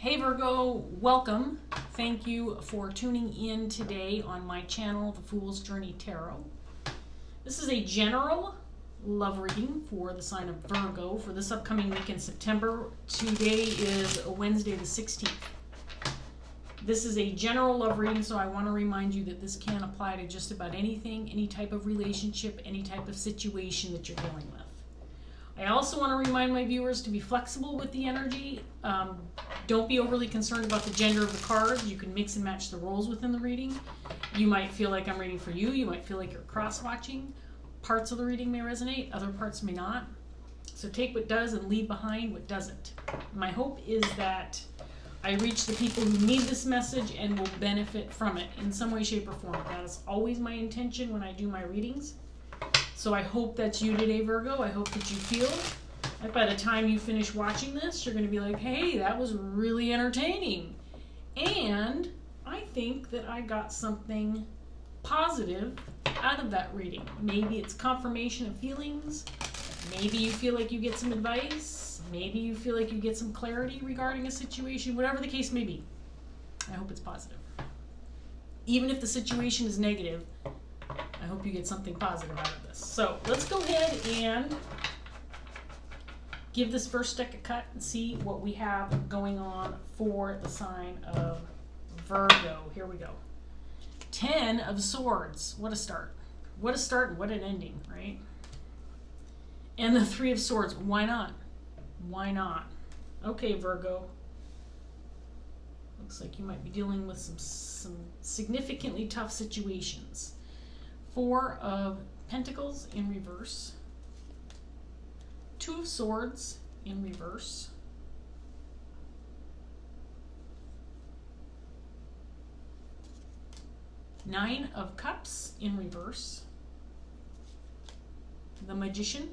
Hey Virgo, welcome. Thank you for tuning in today on my channel, The Fool's Journey Tarot. This is a general love reading for the sign of Virgo for this upcoming week in September. Today is Wednesday the 16th. This is a general love reading, so I want to remind you that this can apply to just about anything, any type of relationship, any type of situation that you're dealing with. I also want to remind my viewers to be flexible with the energy. Don't be overly concerned about the gender of the cards. You can mix and match the roles within the reading. You might feel like I'm reading for you. You might feel like you're cross-watching. Parts of the reading may resonate, other parts may not. So take what does and leave behind what doesn't. My hope is that I reach the people who need this message and will benefit from it in some way, shape, or form. That is always my intention when I do my readings. So I hope that's you today, Virgo. I hope that you feel like by the time you finish watching this, you're going to be like, hey, that was really entertaining. And I think that I got something positive out of that reading. Maybe it's confirmation of feelings. Maybe you feel like you get some advice. Maybe you feel like you get some clarity regarding a situation. Whatever the case may be, I hope it's positive. Even if the situation is negative, I hope you get something positive out of this. So let's go ahead and give this first deck a cut and see what we have going on for the sign of Virgo. Here we go. 10 of Swords. What a start. What a start and what an ending, right? And the 3 of Swords. Why not? Why not? Okay, Virgo. Looks like you might be dealing with some significantly tough situations. 4 of Pentacles in reverse. 2 of Swords in reverse. Nine of Cups in reverse. The Magician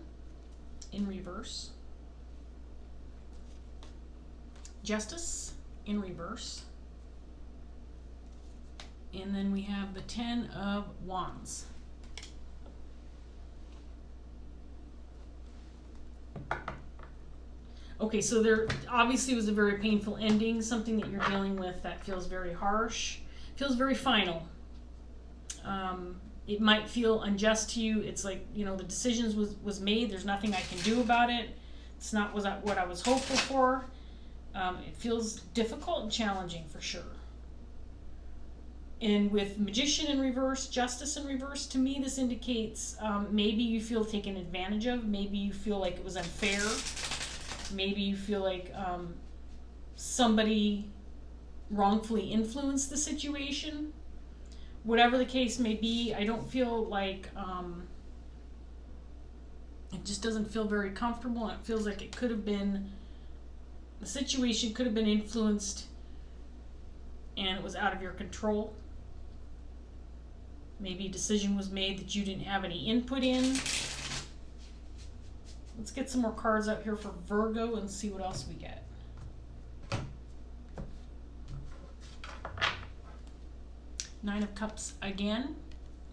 in reverse. Justice in reverse. And then we have the 10 of Wands. Okay, so there obviously was a very painful ending, something that you're dealing with that feels very harsh, feels very final. It might feel unjust to you. It's like, you know, the decisions was made. There's nothing I can do about it. It's not what I was hopeful for. It feels difficult and challenging for sure. And with Magician in reverse, Justice in reverse, to me this indicates maybe you feel taken advantage of. Maybe you feel like it was unfair. Maybe you feel like somebody wrongfully influenced the situation. Whatever the case may be, I don't feel like it just doesn't feel very comfortable. It feels like it could have been, the situation could have been influenced and it was out of your control. Maybe a decision was made that you didn't have any input in. Let's get some more cards out here for Virgo and see what else we get. Nine of Cups again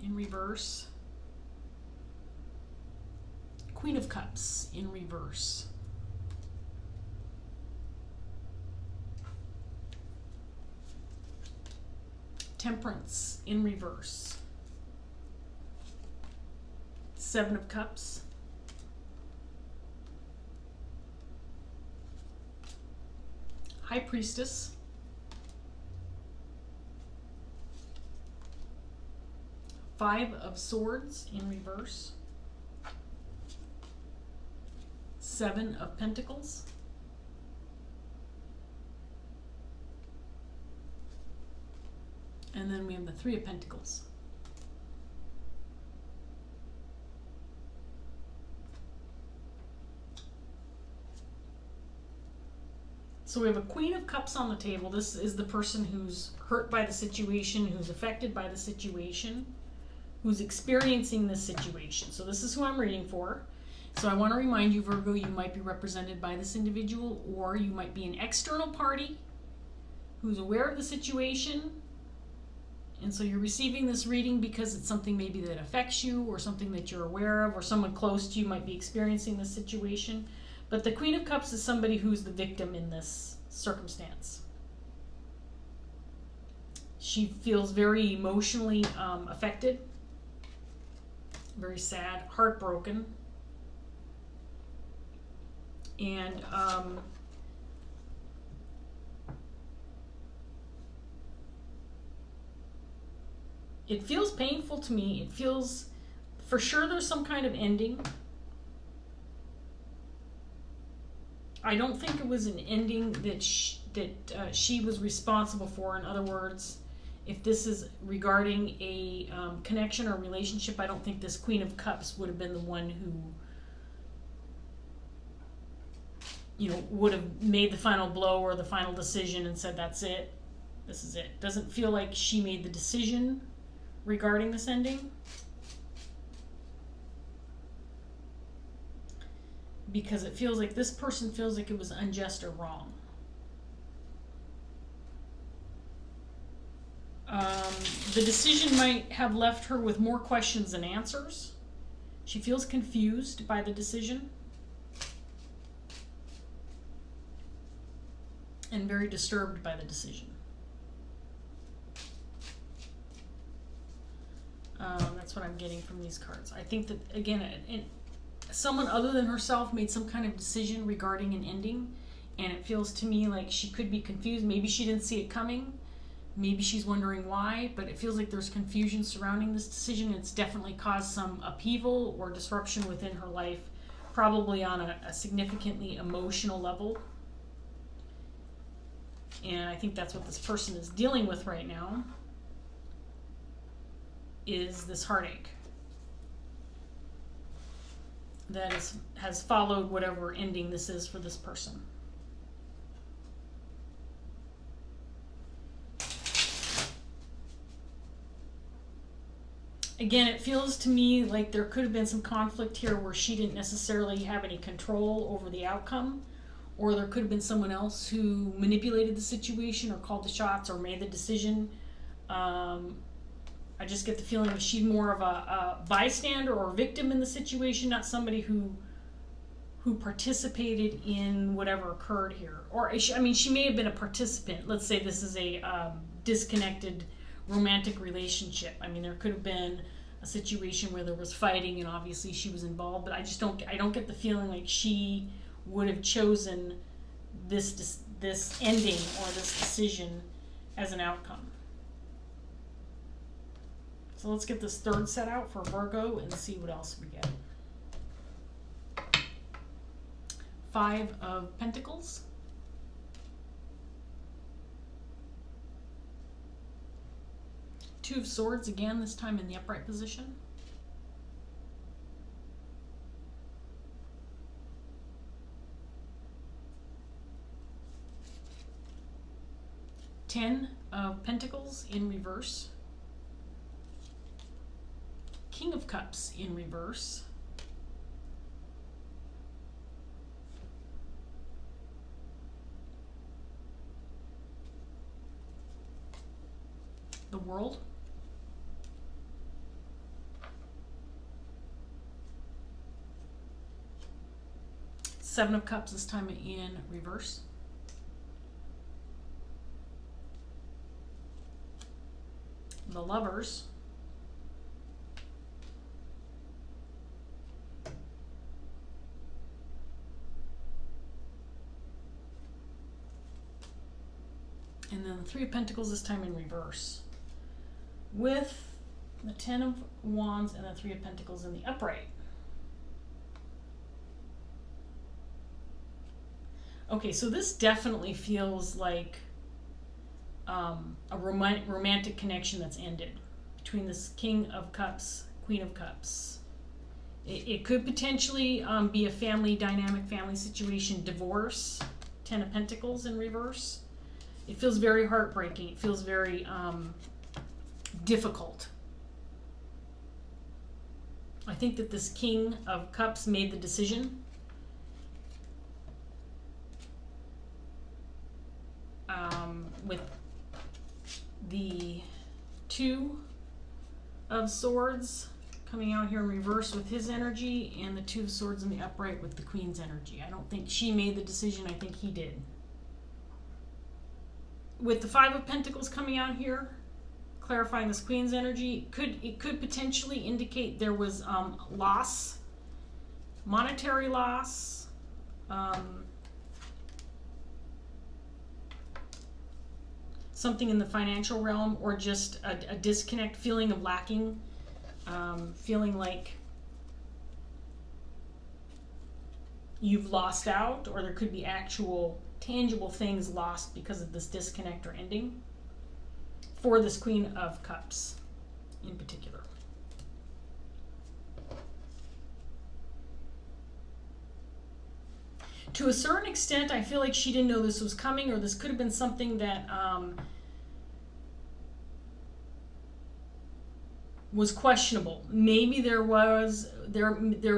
in reverse. Queen of Cups in reverse. Temperance in reverse. 7 of Cups. High Priestess. 5 of Swords in reverse. 7 of Pentacles. And then we have the 3 of Pentacles. So we have a Queen of Cups on the table. This is the person who's hurt by the situation, who's affected by the situation, who's experiencing this situation. So this is who I'm reading for. So I want to remind you, Virgo, you might be represented by this individual, or you might be an external party who's aware of the situation. And so you're receiving this reading because it's something maybe that affects you, or something that you're aware of, or someone close to you might be experiencing this situation. But the Queen of Cups is somebody who's the victim in this circumstance. She feels very emotionally affected, very sad, heartbroken, and it feels painful to me. It feels, for sure, there's some kind of ending. I don't think it was an ending that she was responsible for. In other words, if this is regarding a connection or relationship, I don't think this Queen of Cups would have been the one who, you know, would have made the final blow or the final decision and said, that's it, this is it. Doesn't feel like she made the decision regarding this ending, because it feels like this person feels like it was unjust or wrong. The decision might have left her with more questions than answers. She feels confused by the decision and very disturbed by the decision. That's what I'm getting from these cards. I think that, again, someone other than herself made some kind of decision regarding an ending, and it feels to me like she could be confused. Maybe she didn't see it coming. Maybe she's wondering why, but it feels like there's confusion surrounding this decision. It's definitely caused some upheaval or disruption within her life, probably on a significantly emotional level. And I think that's what this person is dealing with right now, is this heartache that has followed whatever ending this is for this person. Again, it feels to me like there could have been some conflict here where she didn't necessarily have any control over the outcome, or there could have been someone else who manipulated the situation or called the shots or made the decision. I just get the feeling that she's more of a bystander or victim in the situation, not somebody who participated in whatever occurred here. Or, I mean, she may have been a participant. Let's say this is a disconnected romantic relationship. I mean, there could have been a situation where there was fighting and obviously she was involved, but I don't get the feeling like she would have chosen this ending or this decision as an outcome. So let's get this third set out for Virgo and see what else we get. 5 of Pentacles. Two of Swords again, this time in the upright position. Ten of Pentacles in reverse. King of Cups in reverse. The World. Seven of Cups, this time in reverse. The Lovers. And then the Three of Pentacles, this time in reverse, with the Ten of Wands and the Three of Pentacles in the upright. Okay, so this definitely feels like a romantic connection that's ended between this King of Cups, Queen of Cups. It could potentially be a family dynamic, family situation, divorce, Ten of Pentacles in reverse. It feels very heartbreaking. It feels very difficult. I think that this King of Cups made the decision. With the Two of Swords coming out here in reverse with his energy, and the Two of Swords in the upright with the Queen's energy. I don't think she made the decision. I think he did. With the Five of Pentacles coming out here, clarifying this Queen's energy, it could potentially indicate there was loss, monetary loss, something in the financial realm, or just a disconnect, feeling of lacking, feeling like you've lost out, or there could be actual tangible things lost because of this disconnect or ending for this Queen of Cups in particular. To a certain extent, I feel like she didn't know this was coming, or this could have been something that was questionable. Maybe there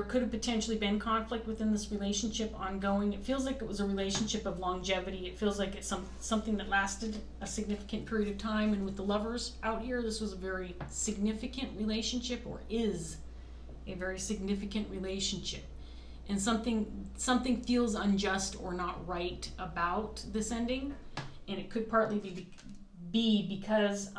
could have potentially been conflict within this relationship ongoing. It feels like it was a relationship of longevity. It feels like it's something that lasted a significant period of time. And with the Lovers out here, this was a very significant relationship, or is a very significant relationship. And something feels unjust or not right about this ending. And it could partly be because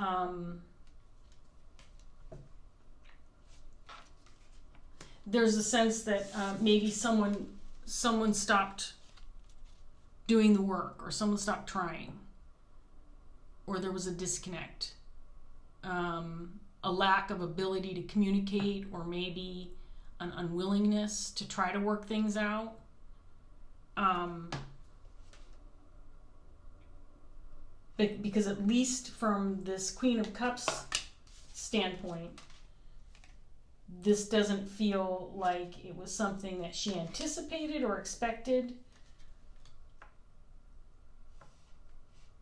there's a sense that maybe someone stopped doing the work, or someone stopped trying, or there was a disconnect, a lack of ability to communicate, or maybe an unwillingness to try to work things out. Because at least from this Queen of Cups standpoint, this doesn't feel like it was something that she anticipated or expected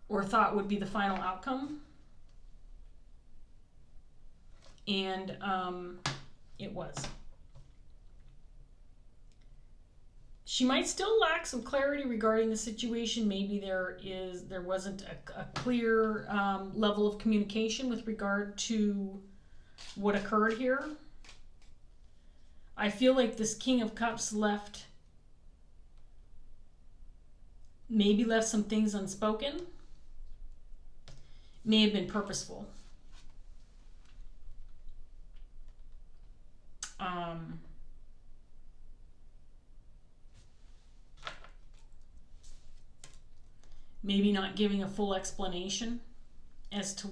or thought would be the final outcome. And it was. She might still lack some clarity regarding the situation. Maybe there wasn't a clear level of communication with regard to what occurred here. I feel like this King of Cups maybe left some things unspoken. May have been purposeful. Maybe not giving a full explanation as to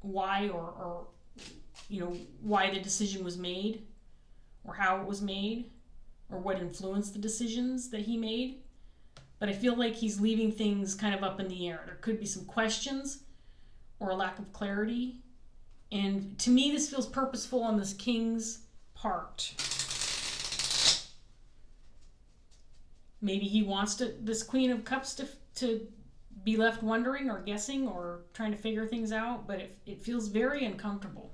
why or why the decision was made, or how it was made, or what influenced the decisions that he made. But I feel like he's leaving things kind of up in the air. There could be some questions or a lack of clarity. And to me, this feels purposeful on this King's part. Maybe he wants this Queen of Cups to be left wondering or guessing or trying to figure things out, but it feels very uncomfortable.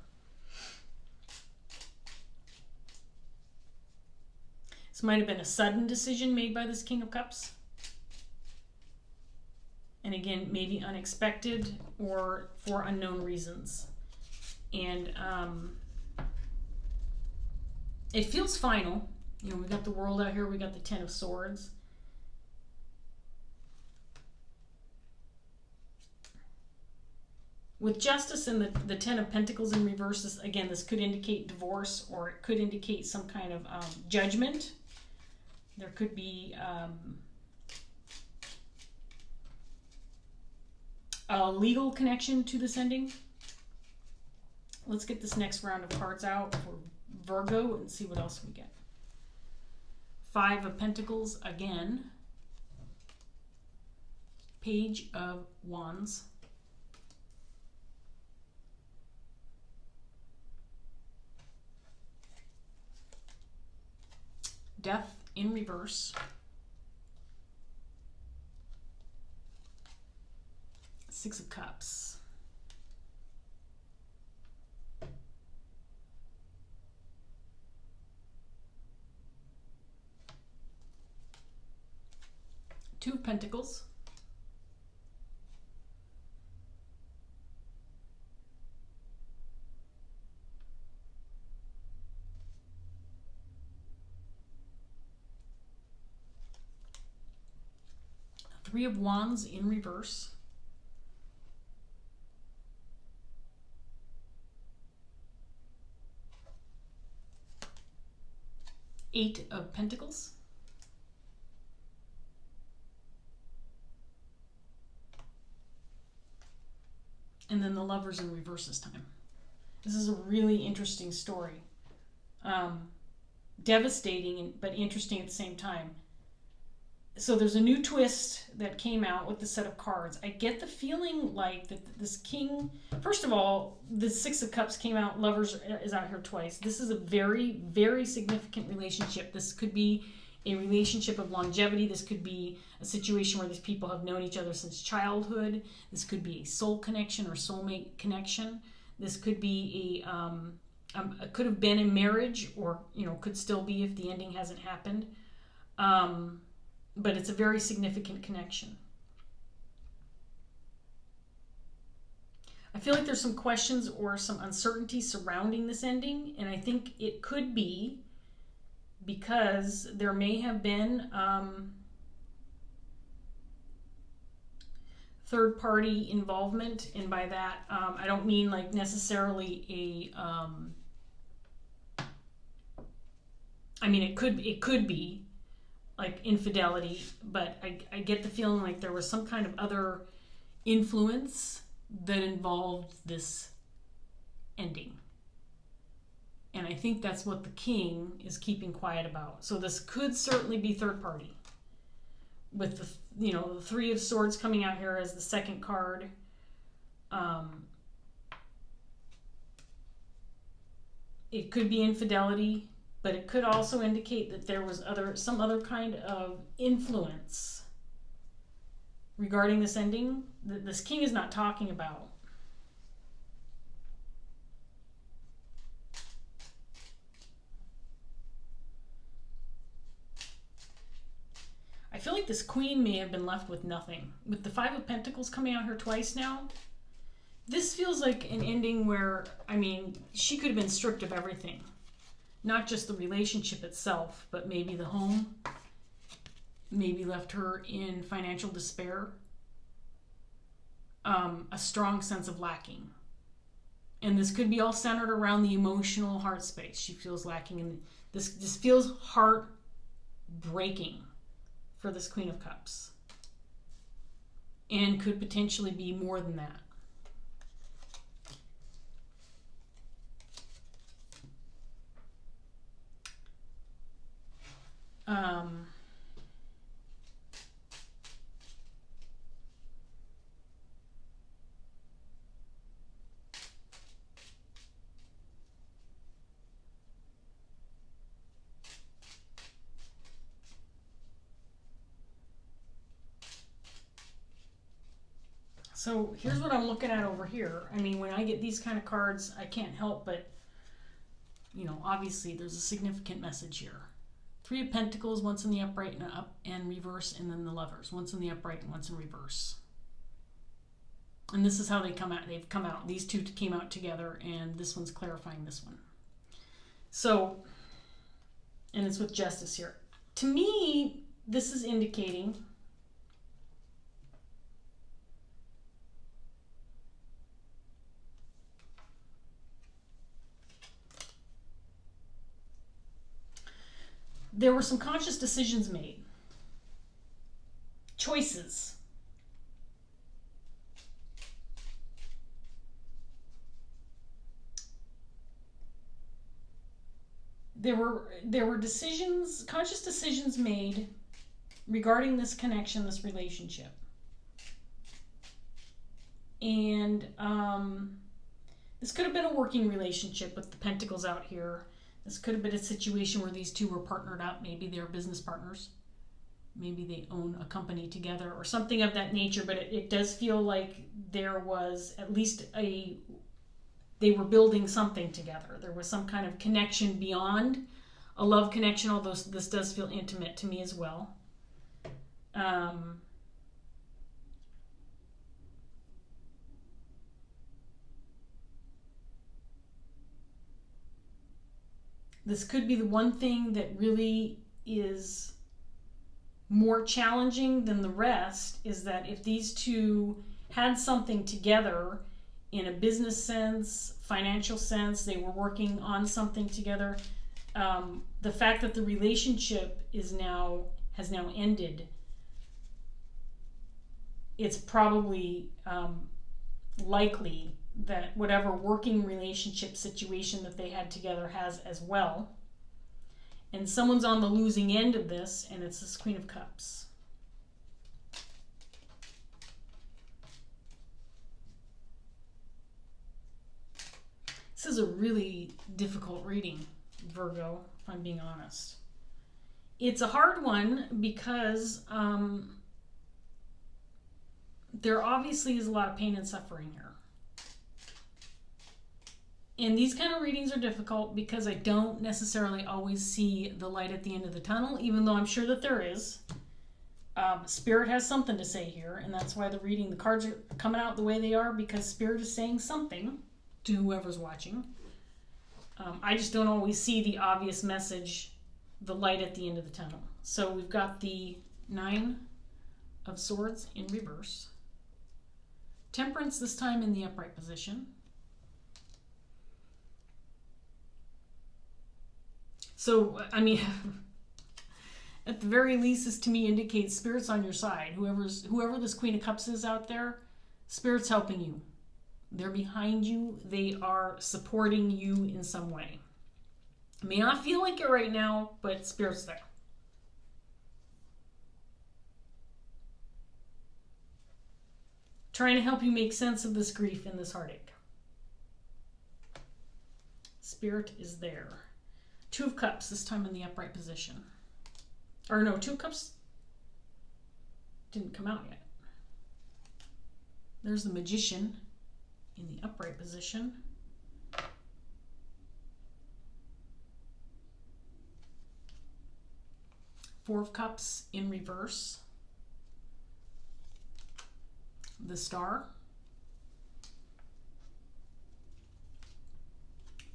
This might have been a sudden decision made by this King of Cups. And again, maybe unexpected or for unknown reasons. And it feels final. We got the World out here, we got the Ten of Swords. With Justice and the Ten of Pentacles in reverse, this could indicate divorce, or it could indicate some kind of judgment. There could be a legal connection to this ending. Let's get this next round of cards out for Virgo and see what else we get. Five of Pentacles again. Page of Wands. Death in reverse. Six of Cups. Two of Pentacles. Three of Wands in reverse. Eight of Pentacles. And then the Lovers in reverse this time. This is a really interesting story. Devastating, but interesting at the same time. So there's a new twist that came out with the set of cards. I get the feeling like that this king, first of all, the Six of Cups came out, Lovers is out here twice. This is a very, very significant relationship. This could be a relationship of longevity. This could be a situation where these people have known each other since childhood. This could be a soul connection or soulmate connection. This could be it could have been a marriage, or could still be if the ending hasn't happened. But it's a very significant connection. I feel like there's some questions or some uncertainty surrounding this ending, and I think it could be because there may have been third-party involvement, and by that I don't mean like necessarily a. I mean, it could be like infidelity, but I get the feeling like there was some kind of other influence that involved this ending. And I think that's what the king is keeping quiet about. So this could certainly be third party. With the Three of Swords coming out here as the second card. It could be infidelity. But it could also indicate that there was some other kind of influence regarding this ending that this king is not talking about. I feel like this queen may have been left with nothing. With the Five of Pentacles coming out here twice now, this feels like an ending where, I mean, she could have been stripped of everything. Not just the relationship itself, but maybe the home, maybe left her in financial despair, a strong sense of lacking. And this could be all centered around the emotional heart space. She feels lacking, and this feels heartbreaking for this Queen of Cups. And could potentially be more than that. So here's what I'm looking at over here. I mean, when I get these kind of cards, I can't help but, obviously there's a significant message here. Three of Pentacles, once in the upright and up and reverse, and then the Lovers, once in the upright and once in reverse. And this is how they come out. They've come out. These two came out together, and this one's clarifying this one. So, and it's with Justice here. To me, this is indicating there were some conscious decisions made. Choices. There were decisions, conscious decisions made regarding this connection, this relationship. And this could have been a working relationship with the Pentacles out here. This could have been a situation where these two were partnered up. Maybe they're business partners. Maybe they own a company together or something of that nature. But it does feel like there was at least they were building something together. There was some kind of connection beyond a love connection, although this does feel intimate to me as well. This could be the one thing that really is more challenging than the rest, is that if these two had something together in a business sense, financial sense, they were working on something together, the fact that the relationship has now ended, it's probably likely that whatever working relationship situation that they had together has as well. And someone's on the losing end of this, and it's this Queen of Cups. This is a really difficult reading, Virgo, if I'm being honest. It's a hard one because there obviously is a lot of pain and suffering here. And these kind of readings are difficult because I don't necessarily always see the light at the end of the tunnel, even though I'm sure that there is. Spirit has something to say here, and that's why the cards are coming out the way they are, because Spirit is saying something to whoever's watching. I just don't always see the obvious message, the light at the end of the tunnel. So we've got the Nine of Swords in reverse. Temperance this time in the upright position. So, I mean, at the very least, this to me indicates Spirit's on your side. Whoever this Queen of Cups is out there, Spirit's helping you. They're behind you. They are supporting you in some way. It may not feel like it right now, but Spirit's there. Trying to help you make sense of this grief and this heartache. Spirit is there. Two of Cups, this time in the upright position. Or no, Two of Cups didn't come out yet. There's the Magician in the upright position. Four of Cups in reverse. The Star.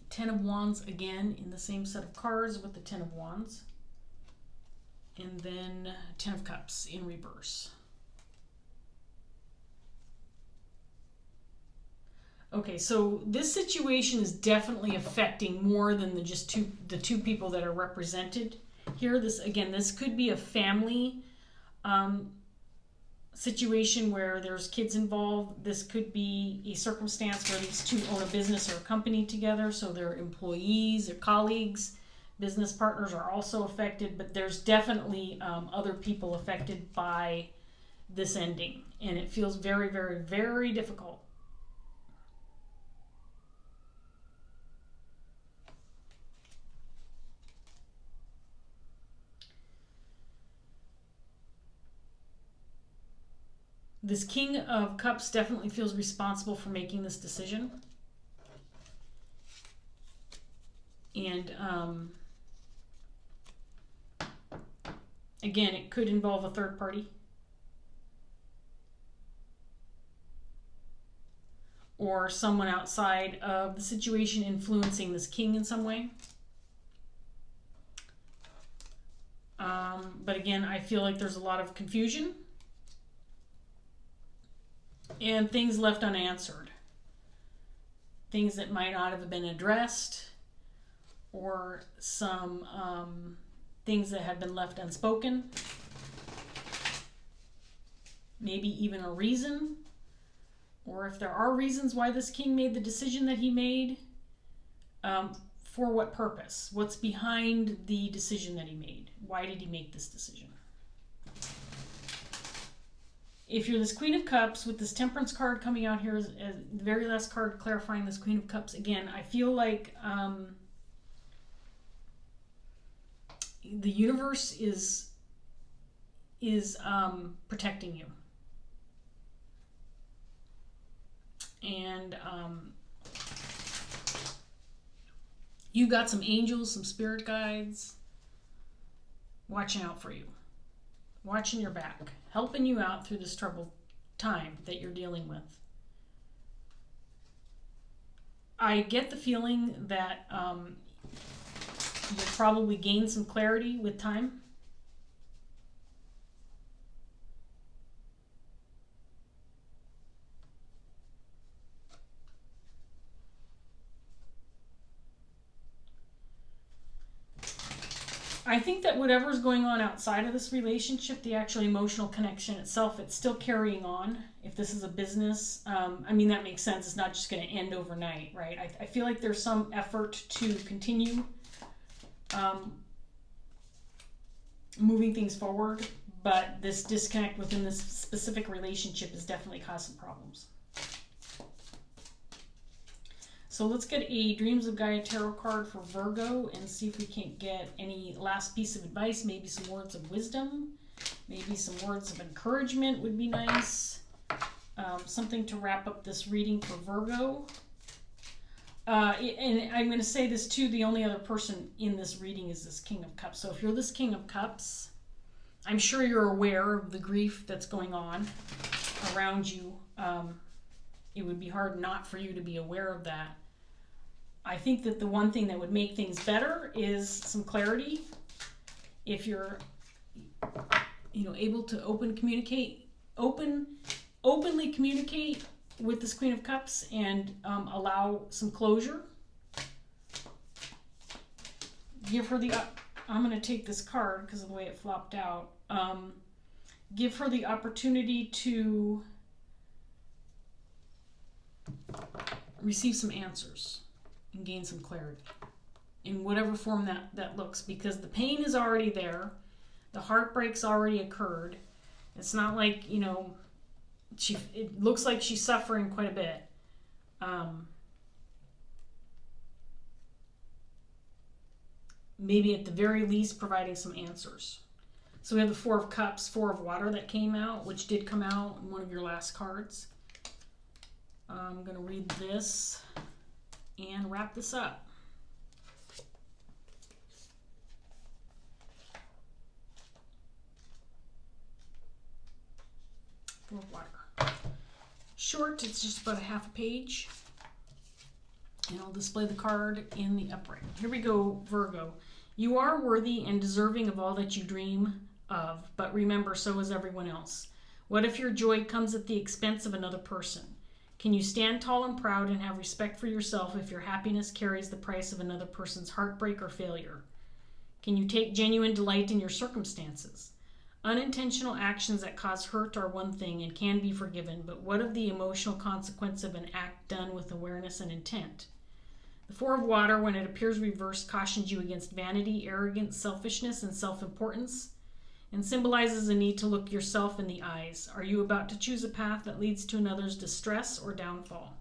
Ten of Wands again in the same set of cards with the Ten of Wands. And then Ten of Cups in reverse. Okay, so this situation is definitely affecting more than the two people that are represented here. This could be a family situation where there's kids involved. This could be a circumstance where these two own a business or a company together, so their employees or colleagues, business partners are also affected, but there's definitely other people affected by this ending, and it feels very, very, very difficult. This King of Cups definitely feels responsible for making this decision. And again, it could involve a third party. Or someone outside of the situation influencing this king in some way. But again, I feel like there's a lot of confusion. And things left unanswered. Things that might not have been addressed, or some things that have been left unspoken. Maybe even a reason, or if there are reasons why this king made the decision that he made, for what purpose? What's behind the decision that he made? Why did he make this decision? If you're this Queen of Cups with this Temperance card coming out here as the very last card clarifying this Queen of Cups, again, I feel like the universe is protecting you. And you've got some angels, some spirit guides watching out for you, watching your back, helping you out through this troubled time that you're dealing with. I get the feeling that you'll probably gain some clarity with time. I think that whatever's going on outside of this relationship, the actual emotional connection itself, it's still carrying on. If this is a business, I mean, that makes sense. It's not just going to end overnight, right? I feel like there's some effort to continue moving things forward, but this disconnect within this specific relationship has definitely caused some problems. So let's get a Dreams of Gaia tarot card for Virgo and see if we can't get any last piece of advice, maybe some words of wisdom, maybe some words of encouragement would be nice. Something to wrap up this reading for Virgo. And I'm going to say this too, the only other person in this reading is this King of Cups. So if you're this King of Cups, I'm sure you're aware of the grief that's going on around you. It would be hard not for you to be aware of that. I think that the one thing that would make things better is some clarity. If you're, able to openly communicate with this Queen of Cups and allow some closure. Give her the, I'm going to take this card because of the way it flopped out. Give her the opportunity to receive some answers and gain some clarity in whatever form that looks, because the pain is already there. The heartbreak's already occurred. It's not like, it looks like she's suffering quite a bit. Maybe at the very least providing some answers. So we have the Four of Cups, Four of Water that came out, which did come out in one of your last cards. I'm going to read this and wrap this up. Four of Water. Short, it's just about a half a page. And I'll display the card in the upright. Here we go, Virgo. You are worthy and deserving of all that you dream of, but remember, so is everyone else. What if your joy comes at the expense of another person? Can you stand tall and proud and have respect for yourself if your happiness carries the price of another person's heartbreak or failure? Can you take genuine delight in your circumstances? Unintentional actions that cause hurt are one thing and can be forgiven, but what of the emotional consequence of an act done with awareness and intent? The Four of Water, when it appears reversed, cautions you against vanity, arrogance, selfishness, and self-importance, and symbolizes a need to look yourself in the eyes. Are you about to choose a path that leads to another's distress or downfall?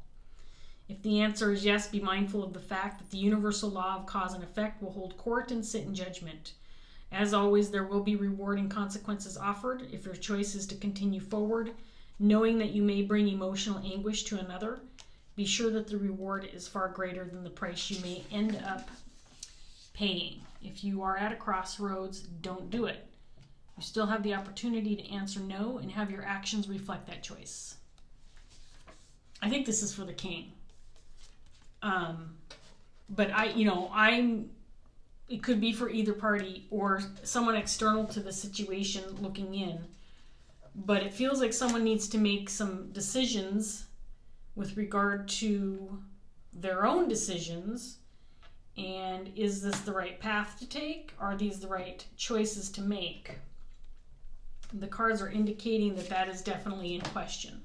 If the answer is yes, be mindful of the fact that the universal law of cause and effect will hold court and sit in judgment. As always, there will be reward and consequences offered if your choice is to continue forward, knowing that you may bring emotional anguish to another. Be sure that the reward is far greater than the price you may end up paying. If you are at a crossroads, don't do it. You still have the opportunity to answer no and have your actions reflect that choice. I think this is for the King. But it could be for either party or someone external to the situation looking in. But it feels like someone needs to make some decisions with regard to their own decisions. And is this the right path to take? Are these the right choices to make? The cards are indicating that that is definitely in question.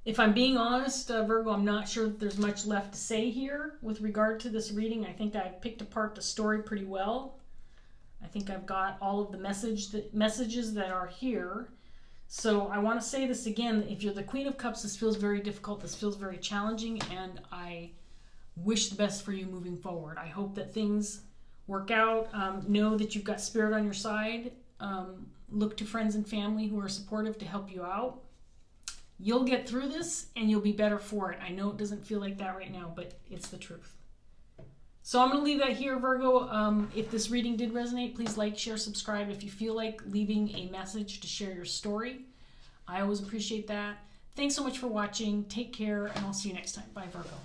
If I'm being honest, Virgo, I'm not sure that there's much left to say here with regard to this reading. I think I've picked apart the story pretty well. I think I've got all of the messages that are here. So I want to say this again. If you're the Queen of Cups, this feels very difficult. This feels very challenging, and I wish the best for you moving forward. I hope that things work out. Know that you've got spirit on your side. Look to friends and family who are supportive to help you out. You'll get through this and you'll be better for it. I know it doesn't feel like that right now, but it's the truth. So I'm going to leave that here, Virgo. If this reading did resonate, please like, share, subscribe. If you feel like leaving a message to share your story, I always appreciate that. Thanks so much for watching. Take care, and I'll see you next time. Bye, Virgo.